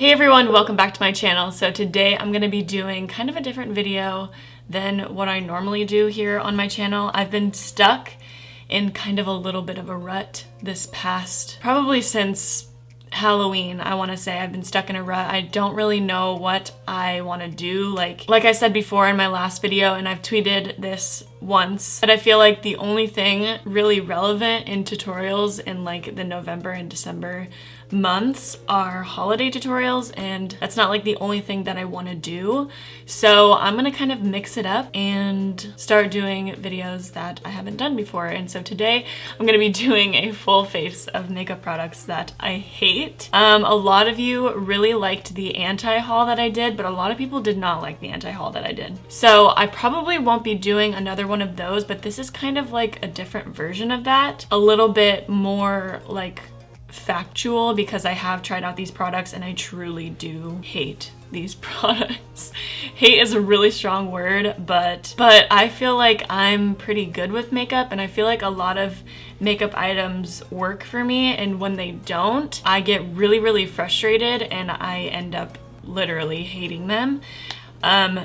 Hey everyone, welcome back to my channel. So today I'm going to be doing kind of a different video than what I normally do here on my channel. I've been stuck in kind of a little bit of a rut this past, probably since Halloween, I want to say. I've been stuck in a rut. I don't really know what I want to do. Like I said before in my last video, and I've tweeted this once, but I feel like the only thing really relevant in tutorials in like the November and December months are holiday tutorials, and that's not like the only thing that I want to do. So I'm gonna kind of mix it up and start doing videos that I haven't done before. And so today I'm gonna be doing a full face of makeup products that I hate. A lot of you really liked the anti-haul that I did, but a lot of people did not like the anti-haul that I did. So I probably won't be doing another one of those, but this is kind of like a different version of that. A little bit more like factual, because I have tried out these products and I truly do hate these products. Hate is a really strong word, but I feel like I'm pretty good with makeup, and I feel like a lot of makeup items work for me, and when they don't, I get really frustrated and I end up literally hating them.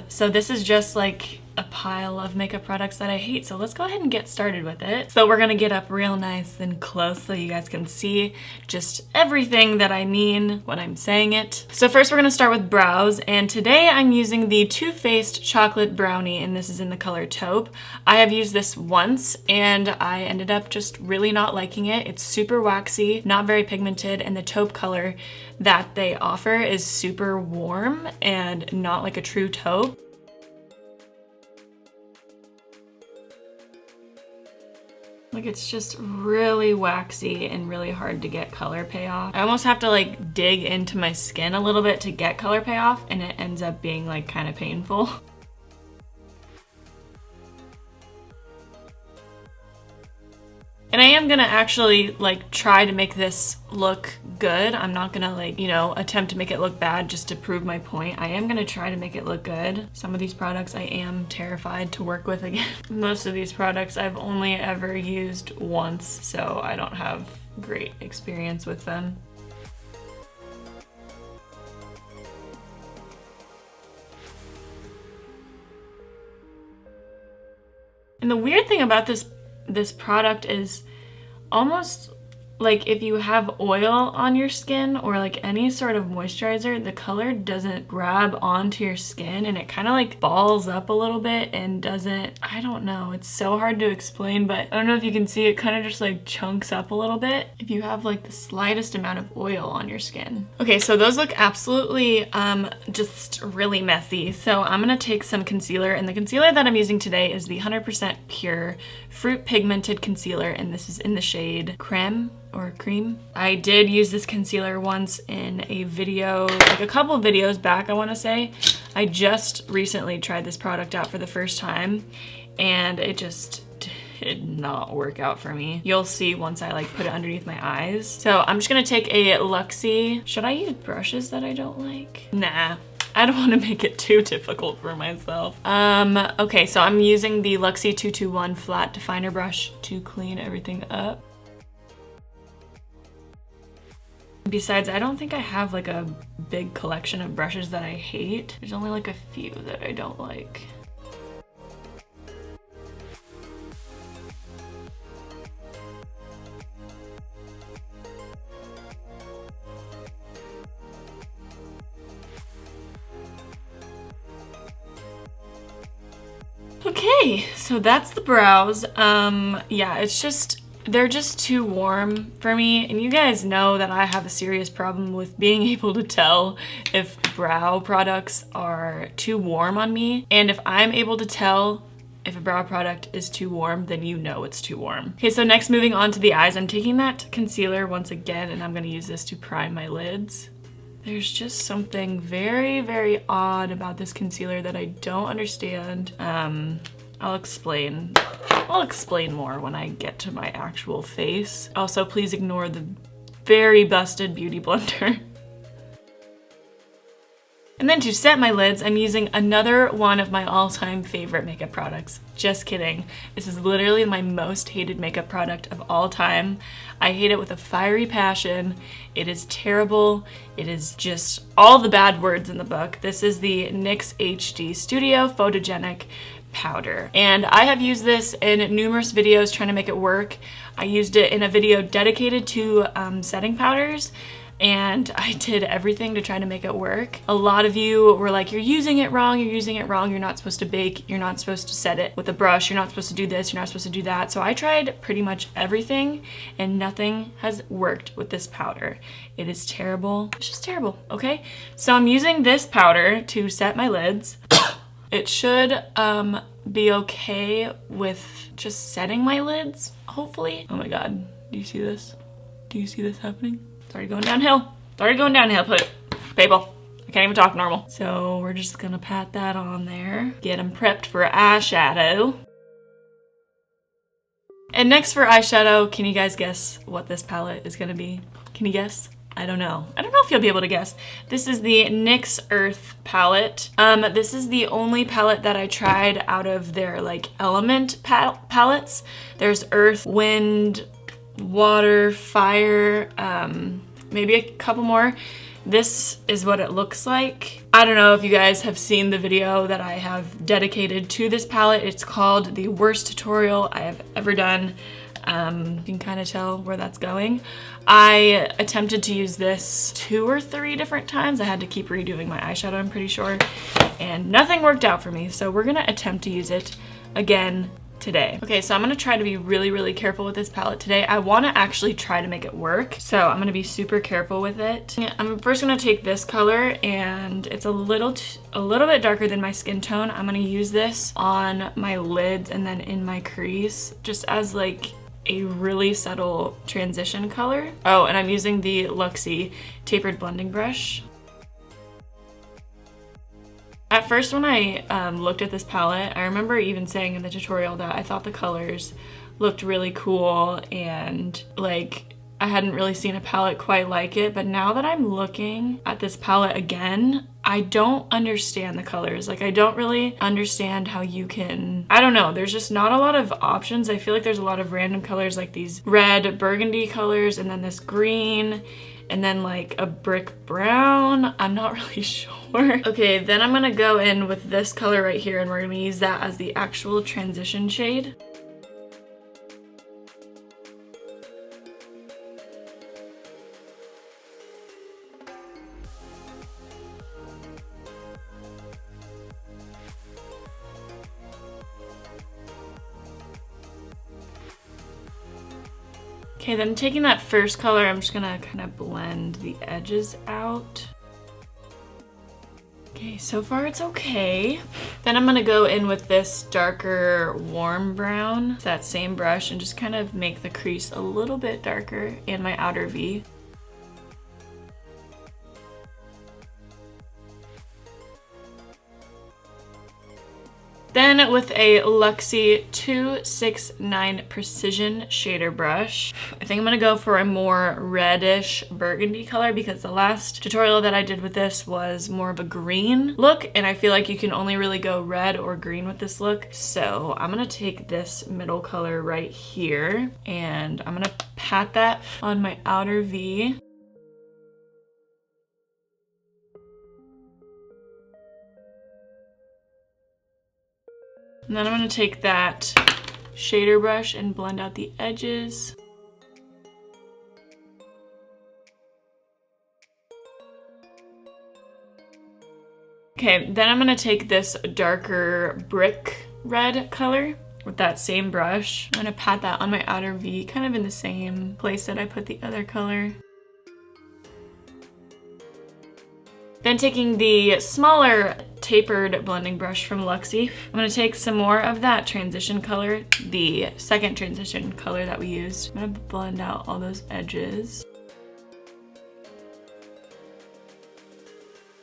So this is just like a pile of makeup products that I hate. So let's go ahead and get started with it. So we're gonna get up real nice and close so you guys can see just everything that I mean when I'm saying it. So first we're gonna start with brows, and today I'm using the Too Faced Chocolate Brownie, and this is in the color Taupe. I have used this once and I ended up just really not liking it. It's super waxy, not very pigmented, and the taupe color that they offer is super warm and not like a true taupe. Like, it's just really waxy and really hard to get color payoff. I almost have to like dig into my skin a little bit to get color payoff, and it ends up being like kind of painful. And I am gonna actually like try to make this look good. I'm not gonna like, you know, attempt to make it look bad just to prove my point. I am gonna try to make it look good. Some of these products I am terrified to work with again. Most of these products I've only ever used once, so I don't have great experience with them. And the weird thing about this product is almost like if you have oil on your skin or like any sort of moisturizer, the color doesn't grab onto your skin, and it kind of like balls up a little bit and doesn't, I don't know, it's so hard to explain, but I don't know if you can see, it kind of just like chunks up a little bit if you have like the slightest amount of oil on your skin. Okay, so those look absolutely just really messy. So I'm gonna take some concealer, and the concealer that I'm using today is the 100% Pure Fruit Pigmented Concealer, and this is in the shade Creme or Cream. I did use this concealer once in a video, like a couple of videos back, I want to say. I just recently tried this product out for the first time, and it just did not work out for me. You'll see once I like put it underneath my eyes. So I'm just gonna take a Luxie. Should I use brushes that I don't like? Nah. I don't want to make it too difficult for myself. Okay, so I'm using the Luxie 221 Flat Definer Brush to clean everything up. Besides, I don't think I have like a big collection of brushes that I hate. There's only like a few that I don't like. Okay, so that's the brows. Yeah, it's just, they're just too warm for me, and you guys know that I have a serious problem with being able to tell if brow products are too warm on me, and if I'm able to tell if a brow product is too warm, then you know it's too warm. Okay, so next, moving on to the eyes, I'm taking that concealer once again, and I'm gonna use this to prime my lids. There's just something very odd about this concealer that I don't understand. I'll explain more when I get to my actual face. Also, please ignore the very busted beauty blender. And And then to set my lids, I'm using another one of my all-time favorite makeup products. Just kidding. This is literally my most hated makeup product of all time. I hate it with a fiery passion. It is terrible. It is just all the bad words in the book. This is the NYX HD Studio Photogenic Powder. And I have used this in numerous videos trying to make it work. I used it in a video dedicated to setting powders, and I did everything to try to make it work. A lot of you were like, you're using it wrong, you're not supposed to bake, you're not supposed to set it with a brush, you're not supposed to do this, you're not supposed to do that. So I tried pretty much everything and nothing has worked with this powder. It is terrible. It's just terrible, okay? So I'm using this powder to set my lids. It should be okay with just setting my lids, hopefully. Oh my god, do you see this? Do you see this happening? It's already going downhill. It's already going downhill, people. I can't even talk normal. So we're just gonna pat that on there. Get them prepped for eyeshadow. And next for eyeshadow, can you guys guess what this palette is gonna be? Can you guess? I don't know. I don't know if you'll be able to guess. This is the NYX Earth palette. This is the only palette that I tried out of their like element palettes. There's Earth, Wind, Water, Fire, maybe a couple more. This is what it looks like. I don't know if you guys have seen the video that I have dedicated to this palette. It's called The Worst Tutorial I Have Ever Done. You can kind of tell where that's going. I attempted to use this 2 or 3 different times. I had to keep redoing my eyeshadow, I'm pretty sure, and nothing worked out for me. So we're gonna attempt to use it again today. Okay, so I'm gonna try to be really, really careful with this palette today. I wanna actually try to make it work, so I'm gonna be super careful with it. I'm first gonna take this color, and it's a little bit darker than my skin tone. I'm gonna use this on my lids and then in my crease, just as like a really subtle transition color. Oh, and I'm using the Luxie tapered blending brush. At first when I looked at this palette, I remember even saying in the tutorial that I thought the colors looked really cool and like I hadn't really seen a palette quite like it, but now that I'm looking at this palette again, I don't understand the colors. Like I don't really understand how you can, I don't know, there's just not a lot of options. I feel like there's a lot of random colors like these red burgundy colors and then this green and then like a brick brown. I'm not really sure. Okay, then I'm gonna go in with this color right here and we're gonna use that as the actual transition shade. Okay, then taking that first color, I'm just gonna kind of blend the edges out. Okay, so far it's okay. Then I'm gonna go in with this darker warm brown, that same brush, and just kind of make the crease a little bit darker in my outer V. Then with a Luxie 269 Precision Shader Brush, I think I'm gonna go for a more reddish burgundy color because the last tutorial that I did with this was more of a green look, and I feel like you can only really go red or green with this look. So I'm gonna take this middle color right here, and I'm gonna pat that on my outer V. And then I'm gonna take that shader brush and blend out the edges. Okay, then I'm gonna take this darker brick red color with that same brush. I'm gonna pat that on my outer V, kind of in the same place that I put the other color. Then taking the smaller tapered blending brush from Luxie, I'm gonna take some more of that transition color, the second transition color that we used. I'm gonna blend out all those edges.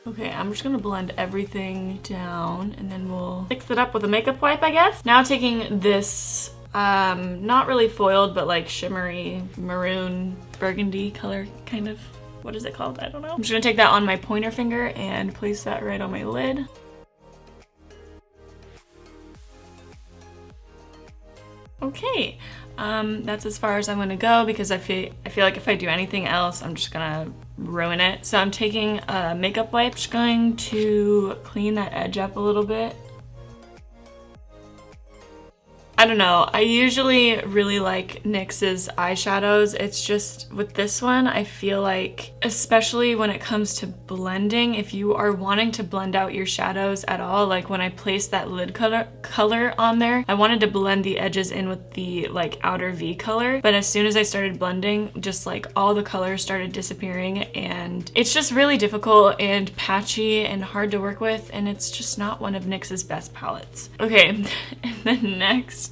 Okay, I'm just gonna blend everything down and then we'll fix it up with a makeup wipe, I guess. Now taking this, not really foiled, but like shimmery maroon burgundy color, kind of. what is it called? I don't know. I'm just gonna take that on my pointer finger and place that right on my lid. Okay, that's as far as I'm gonna go because I feel like if I do anything else, I'm just gonna ruin it. So I'm taking a makeup wipe, just going to clean that edge up a little bit. I don't know, I usually really like NYX's eyeshadows. It's just with this one, I feel like, especially when it comes to blending, if you are wanting to blend out your shadows at all, like when I placed that lid color on there, I wanted to blend the edges in with the like outer V color, but as soon as I started blending, just like all the colors started disappearing, and it's just really difficult and patchy and hard to work with, and it's just not one of NYX's best palettes. Okay, and then next,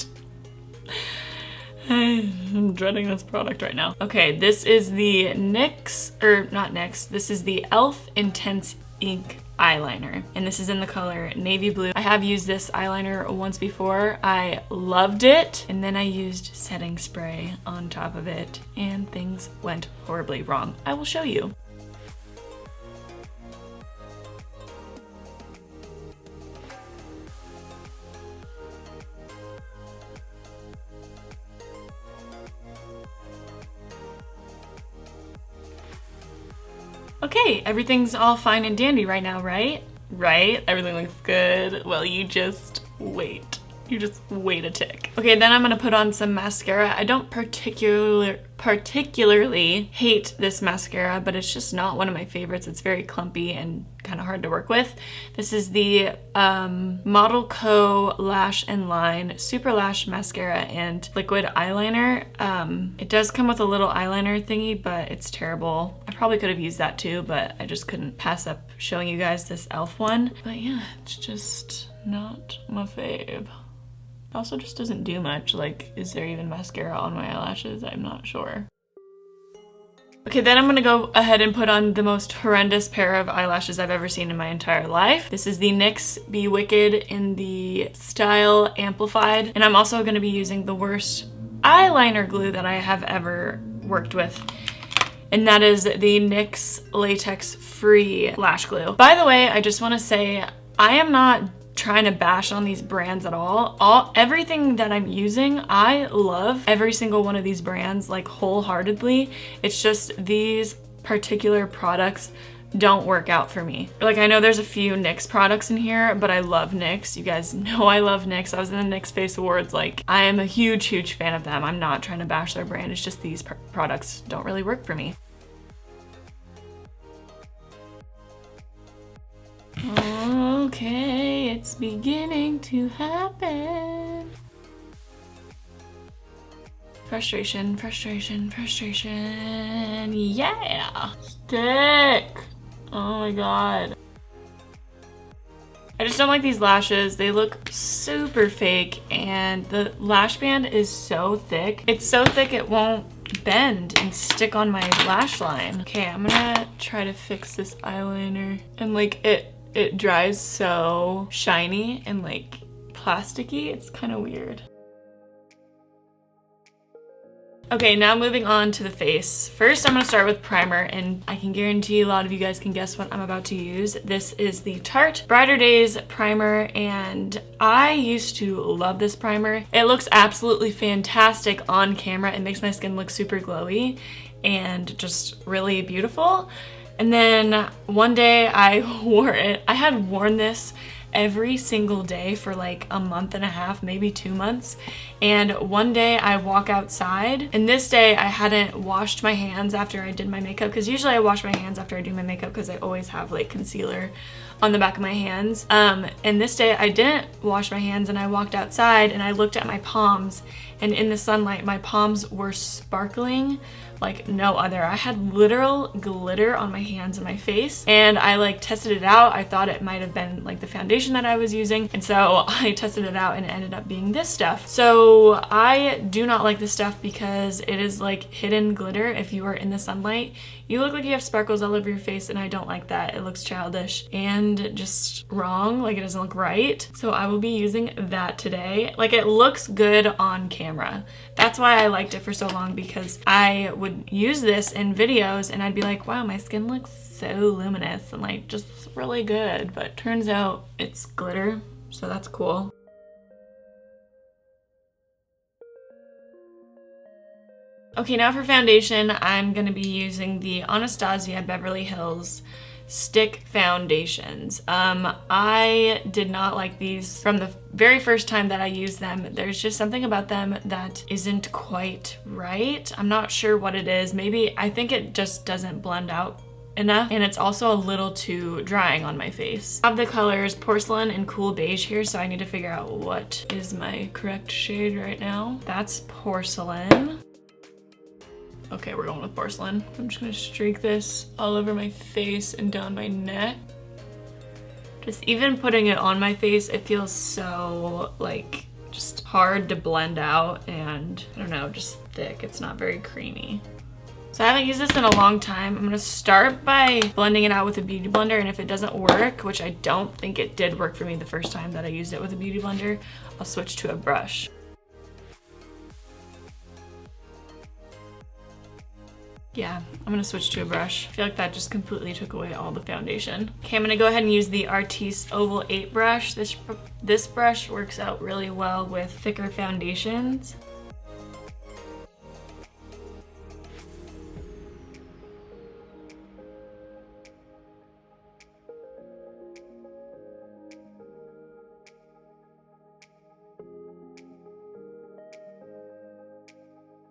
I'm dreading this product right now. Okay, this is the NYX, or not NYX, this is the e.l.f. Intense Ink eyeliner, and this is in the color navy blue. I have used this eyeliner once before. I loved it, and then I used setting spray on top of it, and things went horribly wrong. I will show you. Okay, everything's all fine and dandy right now, right? Right? Everything looks good. Well, you just wait. You just wait a tick. Okay, then I'm gonna put on some mascara. I don't particularly hate this mascara, but it's just not one of my favorites. It's very clumpy and kind of hard to work with. This is the Model Co Lash and Line Super Lash Mascara and Liquid Eyeliner. It does come with a little eyeliner thingy, but it's terrible. I probably could have used that too, but I just couldn't pass up showing you guys this e.l.f. one. But yeah, it's just not my fave. It also just doesn't do much. Like, is there even mascara on my eyelashes? I'm not sure. Okay, then I'm gonna go ahead and put on the most horrendous pair of eyelashes I've ever seen in my entire life. This is the NYX Be Wicked in the style Amplified, and I'm also gonna be using the worst eyeliner glue that I have ever worked with, and that is the NYX Latex Free Lash Glue. By the way, I just wanna say, I am not trying to bash on these brands at all. Everything that I'm using, I love every single one of these brands, like wholeheartedly. It's just these particular products don't work out for me. Like, I know there's a few NYX products in here, but I love NYX. You guys know I love NYX. I was in the NYX Face Awards. Like, I am a huge fan of them. I'm not trying to bash their brand. It's just these products don't really work for me. Okay, it's beginning to happen. Frustration, frustration, frustration. Yeah! Stick! Oh my god. I just don't like these lashes. They look super fake, and the lash band is so thick. It's so thick it won't bend and stick on my lash line. Okay, I'm gonna try to fix this eyeliner. And like, it dries so shiny and like plasticky. It's kind of weird. Okay, now moving on to the face. First, I'm gonna start with primer, and I can guarantee a lot of you guys can guess what I'm about to use. This is the Tarte Brighter Days primer, and I used to love this primer. It looks absolutely fantastic on camera. It makes my skin look super glowy and just really beautiful. And then one day I wore it. I had worn this every single day for like a month and a half, maybe 2 months. And one day I walk outside, and this day I hadn't washed my hands after I did my makeup, because usually I wash my hands after I do my makeup because I always have like concealer on the back of my hands. And this day I didn't wash my hands, and I walked outside and I looked at my palms, and in the sunlight my palms were sparkling like no other. I had literal glitter on my hands and my face, and I like tested it out. I thought it might have been like the foundation that I was using, and so I tested it out and it ended up being this stuff. So I do not like this stuff because it is like hidden glitter. If you are in the sunlight, you look like you have sparkles all over your face, and I don't like that. It looks childish and just wrong. Like, it doesn't look right. So I will be using that today. Like, it looks good on camera. That's why I liked it for so long, because I would would use this in videos and I'd be like, wow, my skin looks so luminous and like just really good. But turns out it's glitter, so that's cool. Okay, now for foundation, I'm gonna be using the Anastasia Beverly Hills stick foundations. I did not like these from the very first time that I used them. There's just something about them that isn't quite right. I'm not sure what it is. Maybe, I think it just doesn't blend out enough, and it's also a little too drying on my face. I have the colors Porcelain and Cool Beige here, so I need to figure out what is my correct shade right now. That's Porcelain. Okay, we're going with Porcelain. I'm just gonna streak this all over my face and down my neck. Just even putting it on my face, it feels so like just hard to blend out and I don't know, just thick. It's not very creamy. So I haven't used this in a long time. I'm gonna start by blending it out with a beauty blender, and if it doesn't work, which I don't think it did work for me the first time that I used it with a beauty blender, I'll switch to a brush. Yeah, I'm gonna switch to a brush. I feel like that just completely took away all the foundation. Okay, I'm gonna go ahead and use the Artiste Oval 8 brush. This brush works out really well with thicker foundations.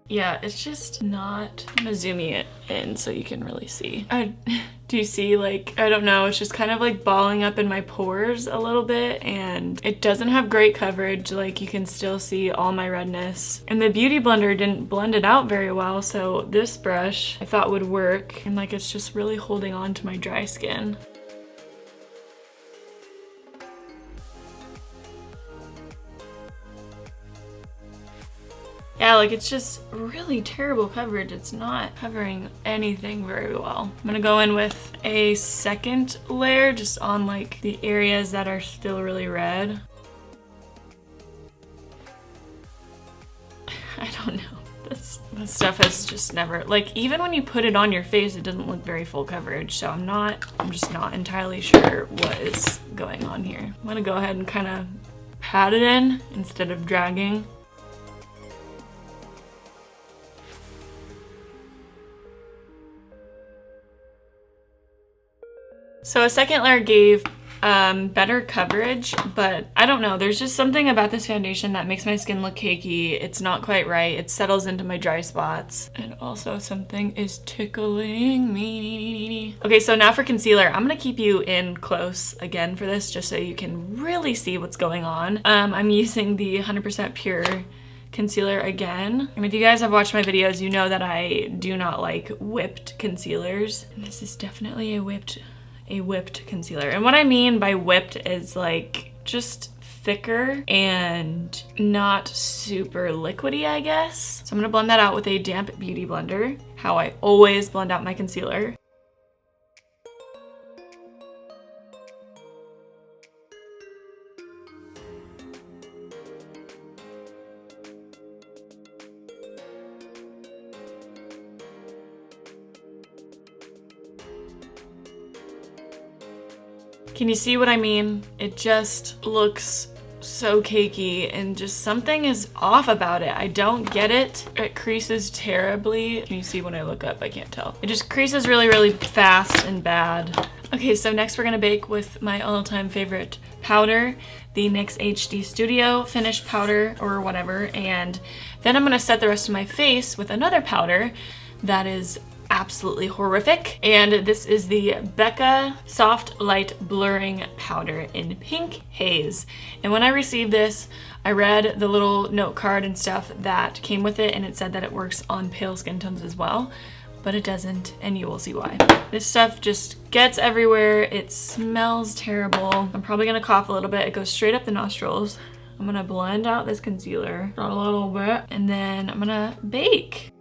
Yeah, it's just not, I'm gonna zoom it in so you can really see. Do you see, like, I don't know, it's just kind of like balling up in my pores a little bit, and it doesn't have great coverage. Like, you can still see all my redness. And the Beauty Blender didn't blend it out very well, so this brush I thought would work, and like it's just really holding on to my dry skin. Yeah, like it's just really terrible coverage. It's not covering anything very well. I'm gonna go in with a second layer just on like the areas that are still really red. I don't know. This stuff is just never, like even when you put it on your face, it doesn't look very full coverage. So I'm just not entirely sure what is going on here. I'm gonna go ahead and kind of pat it in instead of dragging. So a second layer gave better coverage, but I don't know, there's just something about this foundation that makes my skin look cakey. It's not quite right. It settles into my dry spots. And also something is tickling me. Okay, so now for concealer. I'm gonna keep you in close again for this just so you can really see what's going on. I'm using the 100% Pure concealer again. And if you guys have watched my videos, you know that I do not like whipped concealers. And this is definitely a whipped concealer. And what I mean by whipped is like just thicker and not super liquidy, I guess. So I'm gonna blend that out with a damp beauty blender, how I always blend out my concealer. Can you see what I mean? It just looks so cakey and just something is off about it. I don't get it. It creases terribly. Can you see when I look up? I can't tell. It just creases really, really fast and bad. Okay, so next we're gonna bake with my all-time favorite powder, the NYX HD Studio Finish Powder or whatever, and then I'm gonna set the rest of my face with another powder that is absolutely horrific, and this is the Becca Soft Light Blurring Powder in Pink Haze. And when I received this, I read the little note card and stuff that came with it, and it said that it works on pale skin tones as well, but it doesn't, and you will see why. This stuff just gets everywhere. It smells terrible. I'm probably gonna cough a little bit. It goes straight up the nostrils. I'm gonna blend out this concealer a little bit, and then I'm gonna bake.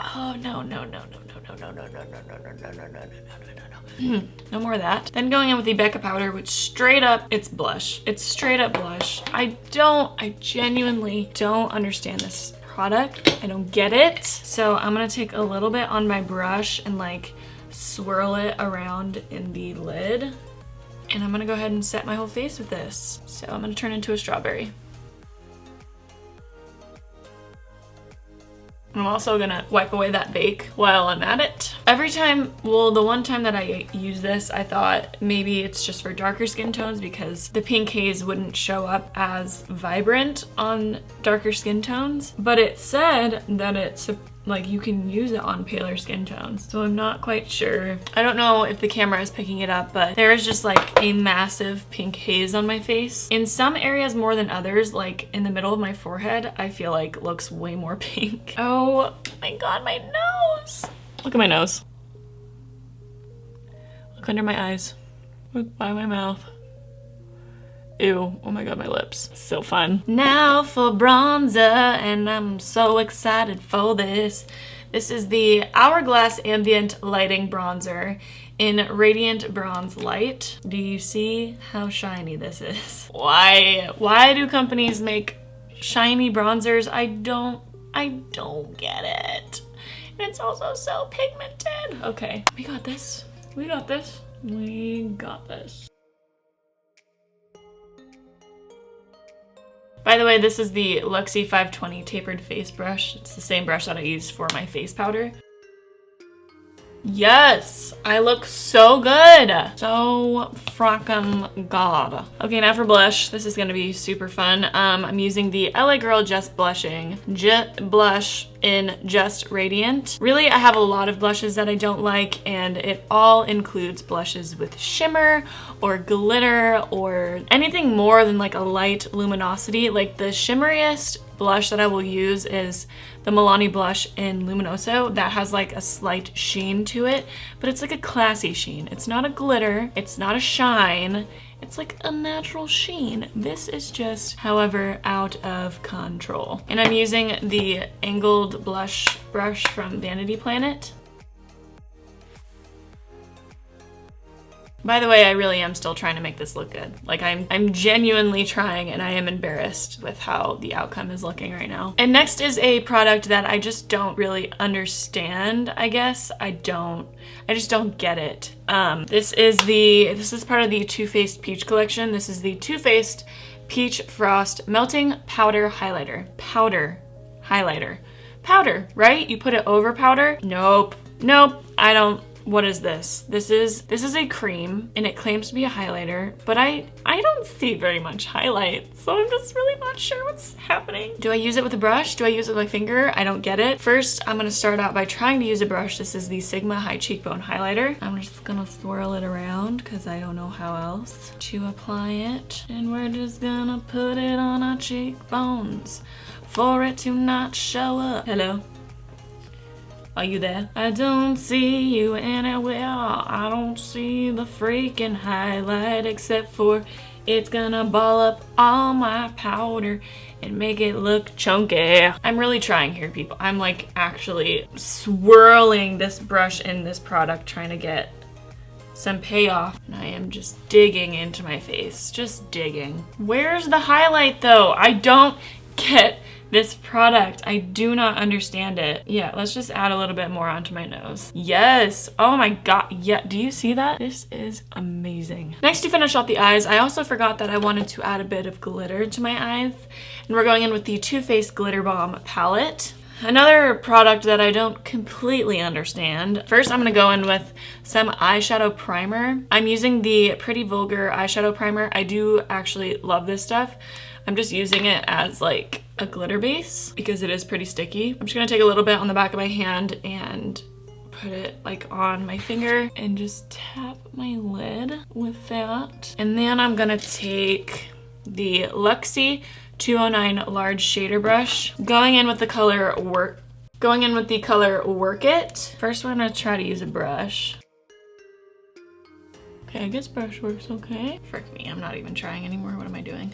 Oh, no, no, no, no, no, no, no, no, no, no, no, no, no, no, no, no, no, no. No more of that. Then going in with the Becca powder, which straight up, it's blush. It's straight up blush. I genuinely don't understand this product. I don't get it. So I'm gonna take a little bit on my brush and like swirl it around in the lid. And I'm gonna go ahead and set my whole face with this. So I'm gonna turn into a strawberry. I'm also gonna wipe away that bake while I'm at it. Every time, well, the one time that I use this, I thought maybe it's just for darker skin tones because the pink haze wouldn't show up as vibrant on darker skin tones. But it said that it's like you can use it on paler skin tones. So I'm not quite sure. I don't know if the camera is picking it up, but there is just like a massive pink haze on my face. In some areas more than others, like in the middle of my forehead, I feel like looks way more pink. Oh my God, my nose. Look at my nose. Look under my eyes. Look by my mouth. Ew, oh my God, my lips. So fun. Now for bronzer, and I'm so excited for this. This is the Hourglass Ambient Lighting Bronzer in Radiant Bronze Light. Do you see how shiny this is? Why do companies make shiny bronzers? I don't get it. And it's also so pigmented. Okay, we got this. We got this. We got this. By the way, this is the Luxie 520 tapered face brush. It's the same brush that I use for my face powder. Yes, I look so good. So frickin' god. Okay, now for blush. This is gonna be super fun. I'm using the LA Girl Just Blush in Just Radiant. Really, I have a lot of blushes that I don't like, and it all includes blushes with shimmer or glitter or anything more than like a light luminosity. Like the shimmeriest blush that I will use is the Milani blush in Luminoso that has like a slight sheen to it, but it's like a classy sheen. It's not a glitter, it's not a shine, it's like a natural sheen. This is just, however, out of control. And I'm using the angled blush brush from Vanity Planet. By the way, I really am still trying to make this look good. Like I'm genuinely trying, and I am embarrassed with how the outcome is looking right now. And next is a product that I just don't really understand, I guess. I just don't get it. This is part of the Too Faced Peach collection. This is the Too Faced Peach Frost Melting Powder Highlighter. Powder highlighter. Powder, right? You put it over powder? Nope. Nope. I don't. What is this? This is a cream, and it claims to be a highlighter, but I don't see very much highlight, so I'm just really not sure what's happening. Do I use it with a brush? Do I use it with my finger? I don't get it. First, I'm gonna start out by trying to use a brush. This is the Sigma High Cheekbone Highlighter. I'm just gonna swirl it around because I don't know how else to apply it. And we're just gonna put it on our cheekbones for it to not show up. Hello? Are you there? I don't see you anywhere. I don't see the freaking highlight except for it's gonna ball up all my powder and make it look chunky. I'm really trying here, people. I'm like actually swirling this brush in this product trying to get some payoff. And I am just digging into my face, just digging. Where's the highlight though? I don't get this product. I do not understand it. Yeah, let's just add a little bit more onto my nose. Yes. Oh my God. Yeah, do you see that? This is amazing. Next, to finish off the eyes, I also forgot that I wanted to add a bit of glitter to my eyes. And we're going in with the Too Faced Glitter Bomb palette. Another product that I don't completely understand. First, I'm gonna go in with some eyeshadow primer. I'm using the Pretty Vulgar eyeshadow primer. I do actually love this stuff. I'm just using it as like a glitter base because it is pretty sticky. I'm just gonna take a little bit on the back of my hand and put it like on my finger and just tap my lid with that. And then I'm gonna take the Luxie 209 large shader brush, going in with the color Work It. First, we're gonna try to use a brush. Okay, I guess brush works okay. Frick me, I'm not even trying anymore. What am I doing?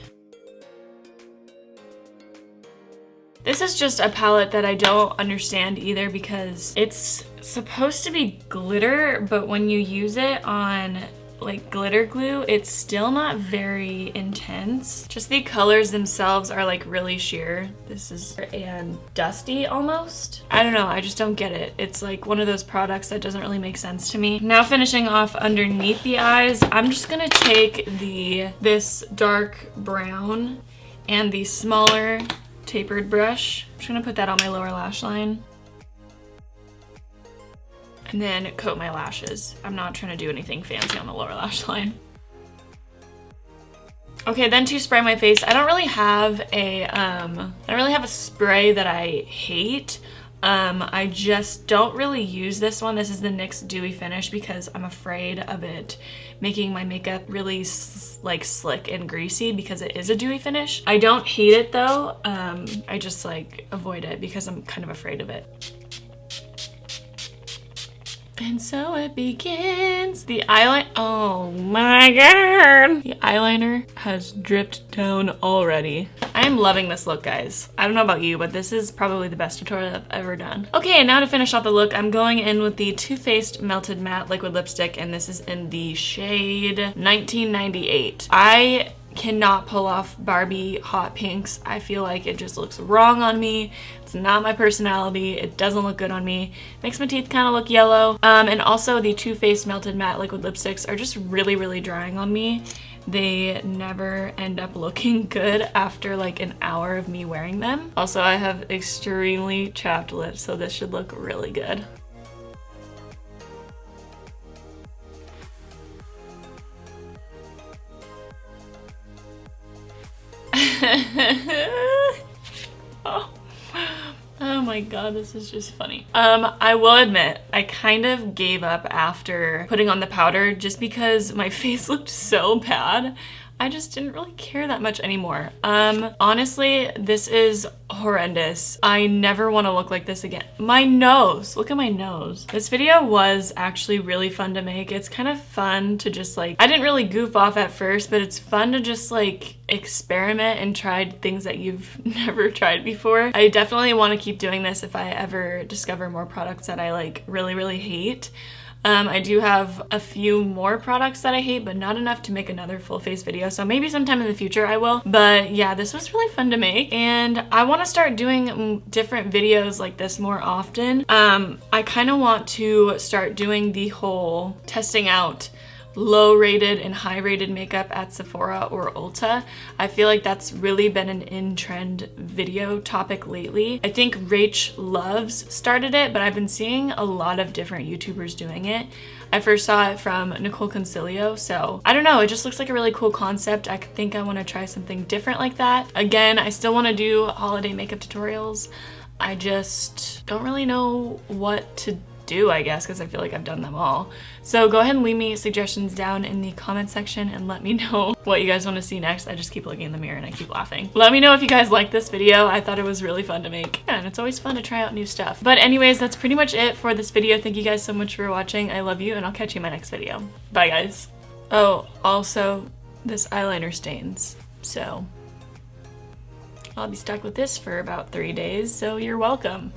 This is just a palette that I don't understand either because it's supposed to be glitter, but when you use it on like glitter glue, it's still not very intense. Just the colors themselves are like really sheer. This is and dusty almost. I don't know, I just don't get it. It's like one of those products that doesn't really make sense to me. Now finishing off underneath the eyes, I'm just gonna take this dark brown and the smaller tapered brush. I'm just gonna put that on my lower lash line. And then coat my lashes. I'm not trying to do anything fancy on the lower lash line. Okay, then to spray my face, I don't really have a spray that I hate. I just don't really use this one. This is the NYX Dewy Finish because I'm afraid of it making my makeup really like slick and greasy because it is a dewy finish. I don't hate it though. I just like avoid it because I'm kind of afraid of it. And so it begins. The eyeliner, oh my god. The eyeliner has dripped down already. I am loving this look, guys. I don't know about you, but this is probably the best tutorial I've ever done. Okay, and now to finish off the look, I'm going in with the Too Faced Melted Matte Liquid Lipstick, and this is in the shade 1998. I cannot pull off Barbie hot pinks. I feel like it just looks wrong on me. It's not my personality. It doesn't look good on me. Makes my teeth kind of look yellow. And also the Too Faced Melted Matte Liquid Lipsticks are just really, really drying on me. They never end up looking good after like an hour of me wearing them. Also, I have extremely chapped lips, so this should look really good. Oh my god, this is just funny. I will admit, I kind of gave up after putting on the powder just because my face looked so bad. I just didn't really care that much anymore. Honestly, this is horrendous. I never want to look like this again. My nose, look at my nose. This video was actually really fun to make. It's kind of fun to just like, I didn't really goof off at first, but it's fun to just like experiment and try things that you've never tried before. I definitely want to keep doing this if I ever discover more products that I like really, really hate. I do have a few more products that I hate, but not enough to make another full face video, so maybe sometime in the future I will. But yeah, this was really fun to make, and I want to start doing different videos like this more often. I kind of want to start doing the whole testing out low rated and high rated makeup at Sephora or Ulta. I feel like that's really been an in-trend video topic lately. I think Rach Loves started it, but I've been seeing a lot of different YouTubers doing it. I first saw it from Nicole Concilio, so I don't know, it just looks like a really cool concept. I think I want to try something different like that. Again, I still want to do holiday makeup tutorials. I just don't really know what to do, I guess, because I feel like I've done them all. So go ahead and leave me suggestions down in the comment section and let me know what you guys want to see next. I just keep looking in the mirror and I keep laughing. Let me know if you guys like this video. I thought it was really fun to make. Yeah, and it's always fun to try out new stuff. But anyways, that's pretty much it for this video. Thank you guys so much for watching. I love you, and I'll catch you in my next video. Bye, guys. Oh, also, this eyeliner stains, so I'll be stuck with this for about 3 days, so you're welcome.